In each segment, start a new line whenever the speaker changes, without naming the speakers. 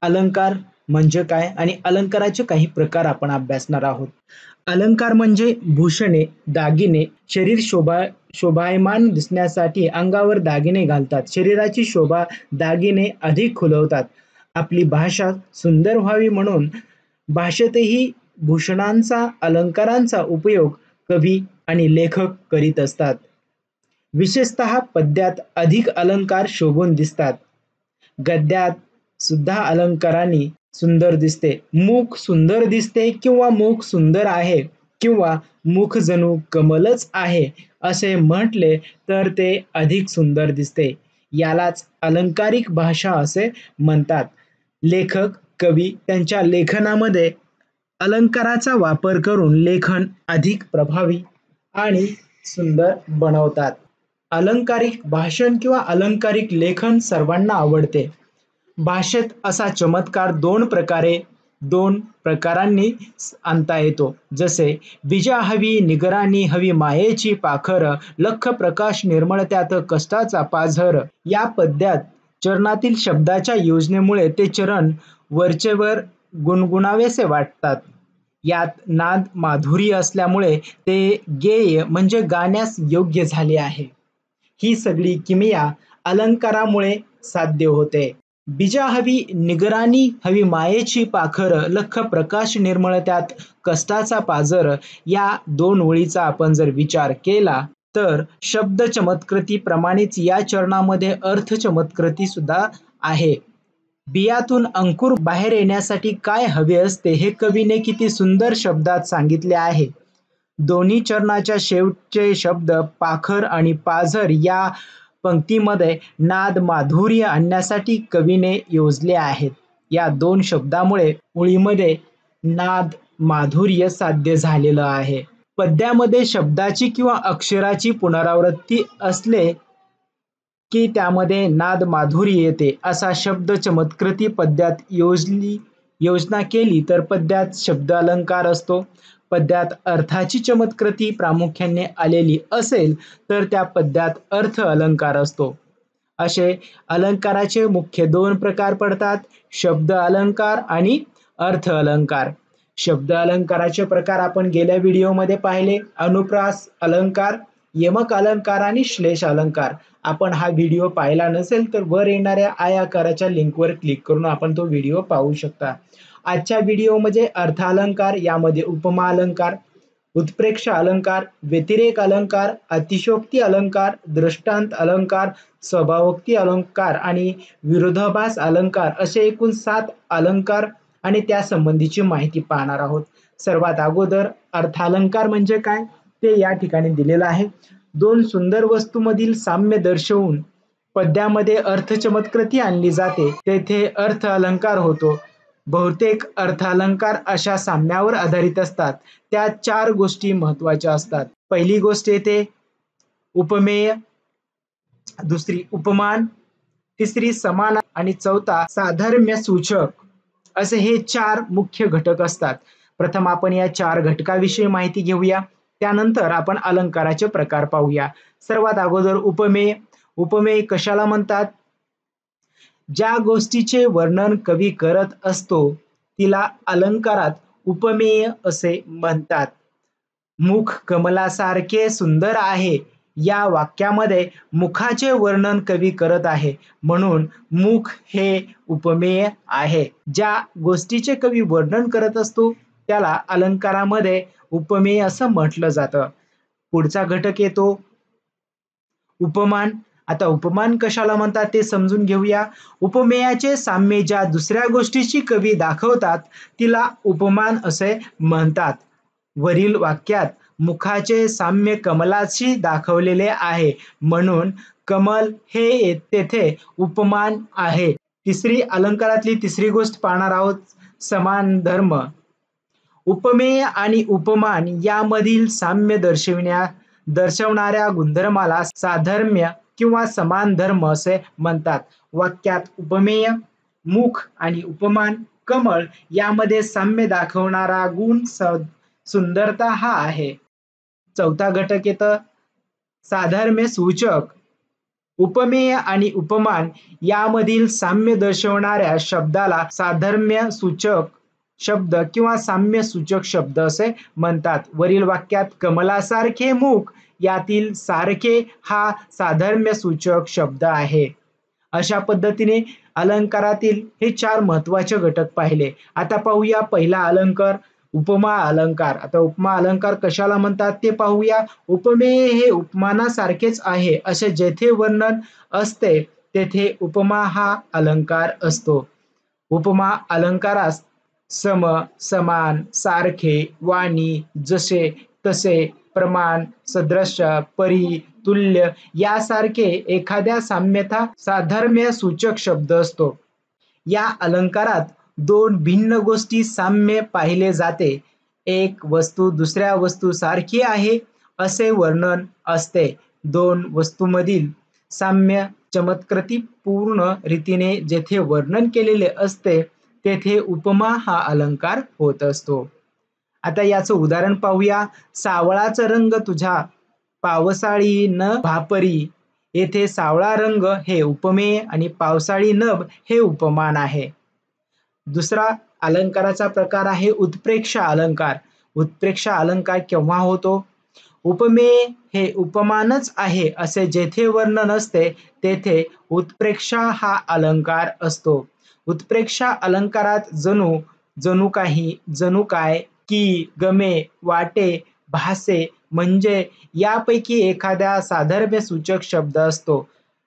अलंकार म्हणजे काय आणि अलंकाराचे काही प्रकार आपण अभ्यासणार आहोत. अलंकार म्हणजे भूषणे, दागिने, शरीर शोभायमान दिसण्यासाठी अंगावर दागिने घालतात. शरीराची शोभा दागिने अधिक खुलवतात. आपली भाषा सुंदर व्हावी म्हणून भाषेतही भूषणांचा, अलंकारांचा उपयोग कवी आणि लेखक करीत असतात. विशेषतः पद्यात अधिक अलंकार शोभून दिसतात. गद्यात सुद्धा अलंकारांनी सुंदर दिसते. मुख सुंदर दिसते किंवा मुख सुंदर आहे किंवा मुख जणू कमलच आहे असे म्हटले तर ते अधिक सुंदर दिसते. यालाच अलंकारिक भाषा असे म्हणतात. लेखक, कवी त्यांच्या लेखनामध्ये अलंकाराचा वापर करून लेखन अधिक प्रभावी आणि सुंदर बनवतात. अलंकारिक भाषण किंवा अलंकारिक लेखन सर्वांना आवडते. भाषेत असा चमत्कार दोन प्रकारांनी आणता येतो. जसे बीजा हवी निगराणी हवी मायेची पाखर लख प्रकाश निर्मळ त्यात कष्टाचा पाझर. या पद्यात चरणातील शब्दाच्या योजनेमुळे ते चरण वरचेवर गुणगुणावेसे वाटतात. यात नाद माधुरी असल्यामुळे ते गेय म्हणजे गाण्यास योग्य झाले आहे. ही सगळी किमया अलंकारामुळे साध्य होते. बीजा हवी निगराणी हवी मायेची पाखर लख प्रकाश निर्मळ त्यात कष्टाचा पाझर. या दोन ओळीचा आपण जर विचार केला तर शब्द चमत्कृती प्रमाणेच या चरणामध्ये अर्थ चमत्कृती सुद्धा आहे. बियातून अंकुर बाहेर येण्यासाठी काय हवे असते हे कवीने किती सुंदर शब्दात सांगितले आहे. दोन्ही चरणाच्या शेवटचे शब्द पाखर आणि पाझर या पंक्तीमध्ये नाद माधुर्य आणण्यासाठी कवीने योजले आहेत. या दोन शब्दामुळे ओळीमध्ये नाद माधुर्य साध्य झालेलं आहे. पद्यामध्ये शब्दाची किंवा अक्षराची पुनरावृत्ती असले की त्यामध्ये नाद माधुर्य येते. असा शब्द चमत्कृती पद्यात योजना केली तर पद्यात शब्द अलंकार असतो. पद्यात अर्थाची चमत्कृती प्रामुख्याने आलेली असेल तर त्या पद्यात अर्थ अलंकार असतो. असे अलंकाराचे मुख्य दोन प्रकार पडतात, शब्द अलंकार आणि अर्थ अलंकार. शब्द अलंकाराचे प्रकार आपण गेल्या व्हिडिओमध्ये पाहिले. अनुप्रास अलंकार, यमक अलंकार आणि श्लेष अलंकार. आपण हा व्हिडिओ पाहिला नसेल तर वर येणाऱ्या आय आकाराच्या लिंकवर क्लिक करून आपण तो व्हिडिओ पाहू शकता. आजच्या व्हिडिओमध्ये अर्थ अलंकार, यामध्ये उपमा अलंकार, उत्प्रेक्षा अलंकार, व्यतिरेक अलंकार, अतिशयोक्ती अलंकार, दृष्टांत अलंकार, स्वभावोक्ती अलंकार आणि विरोधाभास अलंकार असे एकूण 7 अलंकार आणि त्या संबंधीची माहिती पाहणार आहोत. सर्वात अगोदर अर्थालंकार म्हणजे काय ते या ठिकाणी दिलेलं आहे. दोन सुंदर वस्तूमधील साम्य दर्शवून पद्यामध्ये अर्थ चमत्कृती आणली जाते, तेथे अर्थ अलंकार होतो. बहुतेक अर्थ अलंकार अशा साम्यावर आधारित असतात. त्या 4 गोष्टी महत्वाच्या असतात. पहिली गोष्ट येते उपमेय, दुसरी उपमान, तिसरी समान आणि चौथा साधर्म्य सूचक असे हे 4 मुख्य घटक असतात. प्रथम आपण या 4 घटकाविषयी माहिती घेऊया, त्यानंतर आपण अलंकाराचे प्रकार पाहूया. सर्वात अगोदर उपमेय. उपमेय कशाला म्हणतात? ज्या गोष्टीचे वर्णन कवी करत असतो तिला अलंकारात उपमेय असे म्हणतात. मुख कमलासारखे सुंदर आहे या वाक्यामध्ये मुखाचे वर्णन कवी करत आहे म्हणून मुख हे उपमेय आहे. ज्या गोष्टीचे कवी वर्णन करत असतो त्याला अलंकारामध्ये उपमेय असं म्हटलं जातं. पुढचा घटक येतो उपमान. आता उपमान कशाला म्हणतात ते समजून घेऊया. उपमेयाचे साम्य ज्या दुसऱ्या गोष्टीची कवी दाखवतात तिला उपमान असे म्हणतात. वरील वाक्यात मुखाचे साम्य कमलाशी दाखवलेले आहे म्हणून कमल हे तेथे उपमान आहे. अलंकारातली तिसरी गोष्ट पाहणार आहोत, समान धर्म. उपमेय आणि उपमान यामधील साम्य दर्शवणाऱ्या गुणधर्माला साधर्म्य किंवा समान धर्म असे म्हणतात. वाक्यात उपमेय, मुख आणि उपमान, कमळ यामध्ये साम्य दाखवणारा गुण सुंदरता हा आहे. चौथा घटक येतं साधर्म्य सूचक. उपमेय आणि उपमान यामधील साम्य दर्शवणाऱ्या शब्दाला साधर्म्य सूचक शब्द किंवा साम्य सूचक शब्द असे म्हणतात. वरील वाक्यात कमलासारखे मुख यातील सारखे हा साधर्म्य सूचक शब्द आहे. अशा पद्धतीने अलंकारातील हे 4 महत्वाचे घटक पाहिले. आता पाहूया पहिला अलंकार उपमा अलंकार. आता उपमा अलंकार कशाला म्हणतात ते पाहूया. उपमेय हे उपमानासारखेच आहे असे जेथे वर्णन असते तेथे उपमा हा अलंकार असतो. उपमा अलंकारास सम, समान, सारखे, वाणी, जसे, तसे, प्रमाण, सदृश, परी, तुल्य यासारखे एखाद्या साम्यता साधर्म्य सूचक शब्द असतो. या अलंकारात 2 भिन्न गोष्टी साम्य पाहिले जाते. एक वस्तू दुसऱ्या वस्तू सारखी आहे असे वर्णन असते. 2 वस्तूंमधील साम्य चमत्कृतीपूर्ण रीतीने जेथे वर्णन केलेले असते तेथे उपमा हा अलंकार होत असतो. आता याचं उदाहरण पाहूया. सावळाचा रंग तुझा पावसाळी न भापरी. येथे सावळा रंग हे उपमेय आणि पावसाळी नभ हे उपमान आहे. दुसरा अलंकाराचा प्रकार आहे उत्प्रेक्षा अलंकार. उत्प्रेक्षा अलंकार केव्हा होतो? उपमेय हे उपमानच आहे असे जेथे वर्णन असते तेथे उत्प्रेक्षा हा अलंकार असतो. उत्प्रेक्षा अलंकारात जणू, जणू काही, जणू काय, की, गमे, वाटे, भासे म्हणजे यापैकी एखादा साधर्म्य सूचक शब्द असतो.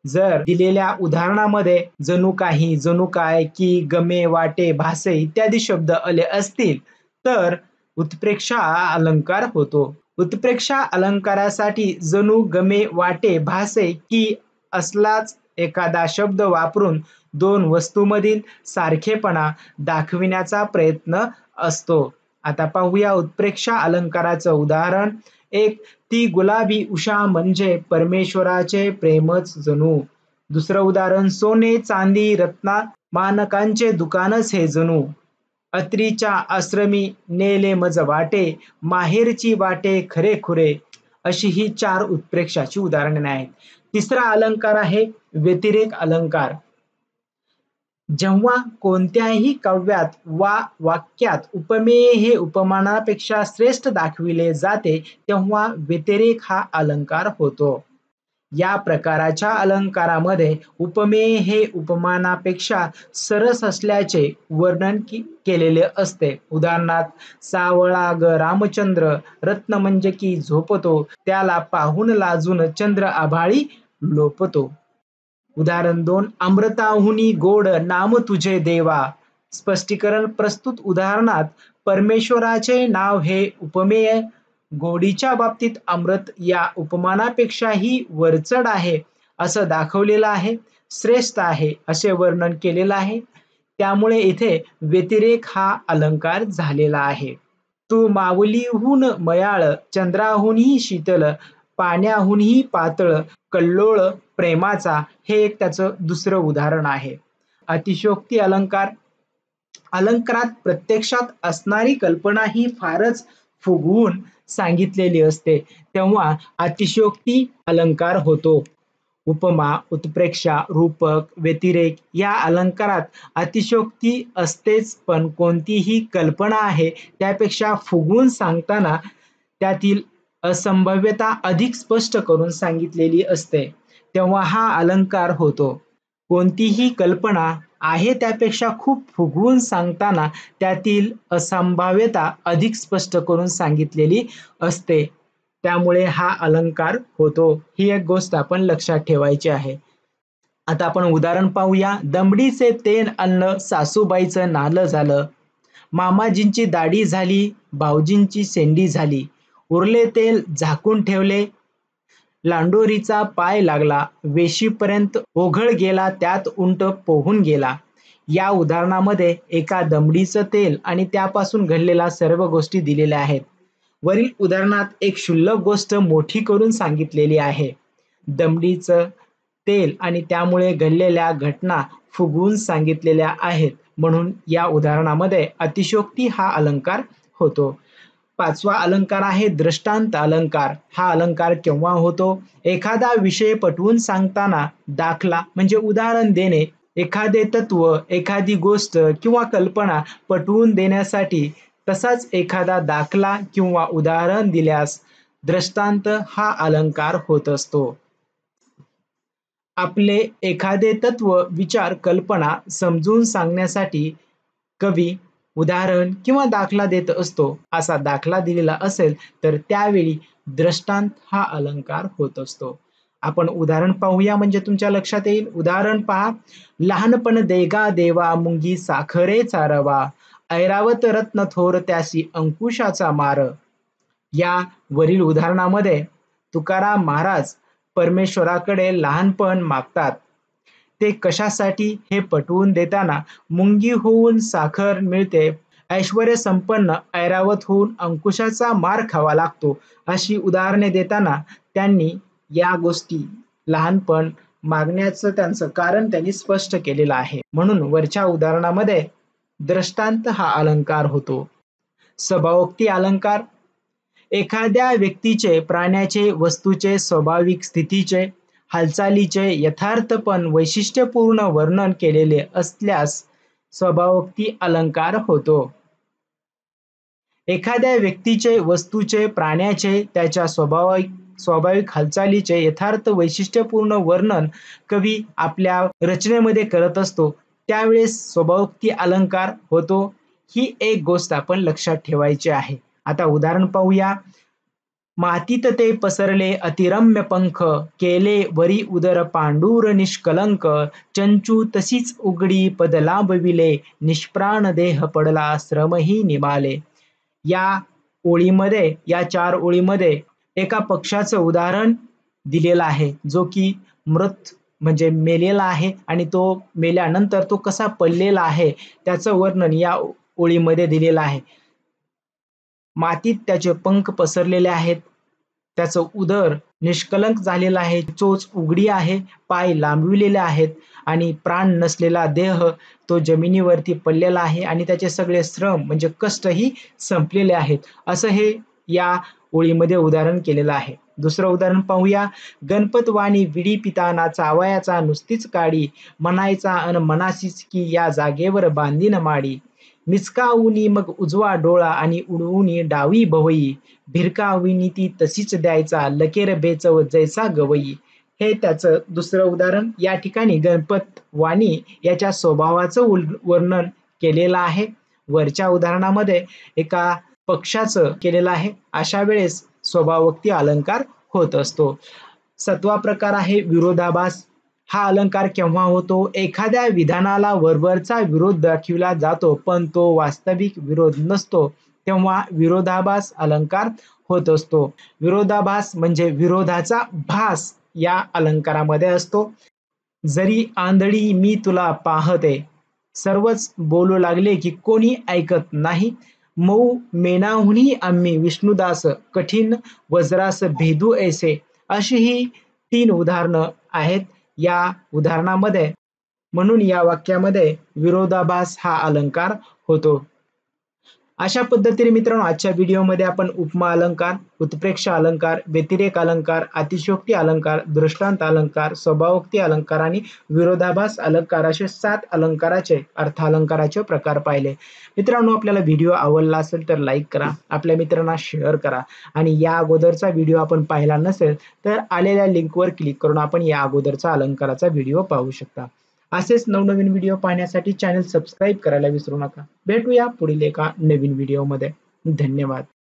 जर दिलेल्या उदाहरणामध्ये जणू काही, जणू काय, की, गमे, वाटे, भासे इत्यादी शब्द आले असतील तर उत्प्रेक्षा अलंकार होतो. उत्प्रेक्षा अलंकारासाठी जणू, गमे, वाटे, भासे, की असलाच एखादा शब्द वापरून 2 वस्तूंमधील सारखेपणा दाखविण्याचा प्रयत्न असतो. आता पाहूया उत्प्रेक्षा अलंकाराचं उदाहरण. एक, ती गुलाबी उषा म्हणजे परमेश्वराचे प्रेमच जणू. दुसरं उदाहरण, सोने, चांदी, रत्ना मानकांचे दुकानच हे जणू. अत्रीच्या आश्रमी नेले मज वाटे, माहेरची वाटे खरे खुरे. अशी ही 4 उत्प्रेक्षाची उदाहरणे आहेत. तिसरा अलंकार आहे व्यतिरेक अलंकार. जेव्हा कोणत्याही काव्यात वा वाक्यात उपमेय हे उपमानापेक्षा श्रेष्ठ दाखविले जाते तेव्हा व्यतिरेक हा अलंकार होतो. या प्रकारच्या अलंकारामध्ये उपमेय हे उपमानापेक्षा सरस असल्याचे वर्णन केलेले असते. उदाहरणार्थ, सावळा ग रामचंद्र, रत्न म्हणजे की झोपतो, त्याला पाहून लाजून चंद्र आभाळी लोपतो. उदाहरण 2, अमृताहुनी गोड नाम तुझे देवा. स्पष्टीकरण प्रस्तुत उदाहरणात परमेश्वराचे नाव हे उपमेय गोडीच्या बाबतीत अमृत या उपमानापेक्षाही वरचढ आहे असं दाखवलेलं आहे, श्रेष्ठ आहे असे वर्णन केलेलं आहे. त्यामुळे इथे व्यतिरेक हा अलंकार झालेला आहे. तू माऊलीहून मयाळ, चंद्राहूनही शीतल, पाण्याहूनही पातळ, कल्लोळ प्रेमाचा हे एक त्याचं दुसरं उदाहरण आहे. अतिशयोक्ती अलंकार. अलंकारात प्रत्यक्षात असणारी कल्पना ही फारच फुगवून सांगितलेली असते तेव्हा अतिशयोक्ती अलंकार होतो. उपमा, उत्प्रेक्षा, रूपक, व्यतिरेक या अलंकारात अतिशयोक्ती असतेच, पण कोणतीही कल्पना आहे त्यापेक्षा फुगवून सांगताना त्यातील असंभाव्यता अधिक स्पष्ट करून सांगितलेली असते तेव्हा हा अलंकार होतो. कोणतीही कल्पना आहे त्यापेक्षा खूप फुगवून सांगताना त्यातील असंभाव्यता अधिक स्पष्ट करून सांगितलेली असते त्यामुळे हा अलंकार होतो. ही एक गोष्ट आपण लक्षात ठेवायची आहे. आता आपण उदाहरण पाहूया. दमडीचे तेल अन्न सासूबाईचं नालं झालं, मामाजींची दाढी झाली, भाऊजींची शेंडी झाली, उरले तेल झाकून ठेवले, लांडोरीचा पाय लागला, वेशीपर्यंत ओघळ गेला, त्यात उंट पोहून गेला. या उदाहरणामध्ये एका दमडीचं तेल आणि त्यापासून घडलेल्या सर्व गोष्टी दिलेल्या आहेत. वरील उदाहरणात एक क्षुल्लक गोष्ट मोठी करून सांगितलेली आहे. दमडीचं तेल आणि त्यामुळे घडलेल्या घटना फुगवून सांगितलेल्या आहेत म्हणून या उदाहरणामध्ये अतिशयोक्ती हा अलंकार होतो. पाचवा अलंकार आहे दृष्टांत अलंकार. हा अलंकार केव्हा होतो? एखादा विषय पटवून सांगताना दाखला म्हणजे उदाहरण देणे, एखादे तत्व, एखादी गोष्ट किंवा कल्पना पटवून देण्यासाठी तसाच एखादा दाखला किंवा उदाहरण दिल्यास दृष्टांत हा अलंकार होत असतो. आपले एखादे तत्व, विचार, कल्पना समजून सांगण्यासाठी कवी उदाहरण किंवा दाखला देत असतो. असा दाखला दिलेला असेल तर त्यावेळी दृष्टांत हा अलंकार होत असतो. आपण उदाहरण पाहूया म्हणजे तुमच्या लक्षात येईल. उदाहरण पहा. लहानपण देगा देवा मुंगी साखरेचा रवा, ऐरावत रत्न थोर त्यासी अंकुशाचा मार. या वरील उदाहरणामध्ये तुकाराम महाराज परमेश्वराकडे लहानपण मागतात. ते कशासाठी हे पटवून देताना मुंगी होऊन साखर मिळते, ऐश्वर्य संपन्न ऐरावत होऊन अंकुशाचा मार खावा लागतो, अशी उदाहरणे देताना त्यांनी या गोष्टी लहानपण मागण्याचं त्यांचं कारण त्यांनी स्पष्ट केलेलं आहे. म्हणून वरच्या उदाहरणामध्ये दृष्टांत हा अलंकार होतो. स्वभावोक्ती अलंकार. एखाद्या व्यक्तीचे, प्राण्याचे, वस्तूचे स्वाभाविक स्थितीचे, हालचालीचे यथार्थपण वैशिष्ट्यपूर्ण वर्णन केलेले असल्यास स्वभावोक्ती अलंकार होतो. एखाद्या व्यक्तीचे, वस्तूचे, प्राण्याचे त्याच्या स्वाभाविक हालचालीचे यथार्थ वैशिष्ट्यपूर्ण वर्णन कवी आपल्या रचनेमध्ये करत असतो, त्यावेळेस स्वभावोक्ती अलंकार होतो. ही एक गोष्ट आपण लक्षात ठेवायची आहे. आता उदाहरण पाहूया. मातीत ते पसरले अतिरम्य पंख, केले वरी उदर पांडूर निष्कलंक, चंचू तशीच उघडी पद लांबविले, निष्प्राण देह पडला श्रमही निमाले. या ओळीमध्ये, या 4 ओळीमध्ये एका पक्षाचं उदाहरण दिलेलं आहे, जो की मृत म्हणजे मेलेला आहे आणि तो मेल्यानंतर तो कसा पडलेला आहे त्याचं वर्णन या ओळीमध्ये दिलेलं आहे. मातीत त्याचे पंख पसरलेले आहेत, त्याचं उदर निष्कलंक झालेलं आहे, चोच उघडी आहे, पाय लांबविलेले आहेत आणि प्राण नसलेला देह तो जमिनीवरती पडलेला आहे आणि त्याचे सगळे श्रम म्हणजे कष्टही संपलेले आहेत, असं हे या ओळीमध्ये उदाहरण केलेलं आहे. दुसरं उदाहरण पाहूया. गणपत वाणी विडी पिताना चावयाचा नुसतीच काडी, म्हणायचा अन मनासीच की या जागेवर बांधीन माडी, मिचकावूनी मग उजवा डोळा आणि उडवूनी डावी भवई, भिरकावूनी ती तशीच द्यायचा लकेर बेचव जैसा गवई. हे त्याचं दुसरं उदाहरण. या ठिकाणी गणपत वाणी याच्या स्वभावाचं वर्णन केलेलं आहे. वरच्या उदाहरणामध्ये एका पक्षाचं केलेलं आहे. अशा वेळेस स्वभावोक्ती अलंकार होत असतो. 7वा प्रकार आहे विरोधाभास. हा अलंकार केव्हा होतो? एखाद्या विधानाला वरवरचा विरोध दाखविला जातो पण तो वास्तविक विरोध नसतो, तेव्हा विरोधाभास अलंकार होत असतो. विरोधाभास म्हणजे विरोधाचा भास या अलंकारामध्ये असतो. जरी आंधळी मी तुला पाहते, सर्वच बोलू लागले की कोणी ऐकत नाही, मऊ मेनाहुनी आम्ही विष्णुदास, कठीण वज्रास भेदू ऐसे. अशी ही 3 उदाहरणं आहेत या उदाहरणामध्ये. म्हणून या वाक्यामध्ये विरोधाभास हा अलंकार होतो. अशा पद्धतीने मित्रांनो आजच्या व्हिडिओमध्ये आपण उपमा अलंकार, उत्प्रेक्षा अलंकार, व्यतिरेक अलंकार, अतिशयोक्ती अलंकार, दृष्टांत अलंकार, स्वभावोक्ती अलंकार आणि विरोधाभास अलंकार असे 7 अलंकाराचे अर्थालंकाराचे प्रकार पाहिले. मित्रांनो आपल्याला व्हिडिओ आवडला असेल तर लाईक करा, आपल्या मित्रांना शेअर करा आणि या अगोदरचा व्हिडिओ आपण पाहिला नसेल तर आलेल्या लिंकवर क्लिक करून आपण या अगोदरचा अलंकाराचा व्हिडिओ पाहू शकता. असेच नवनवीन व्हिडिओ पाहण्यासाठी चॅनल सबस्क्राईब करायला विसरू नका. भेटूया पुढील एका नवीन व्हिडिओमध्ये. धन्यवाद.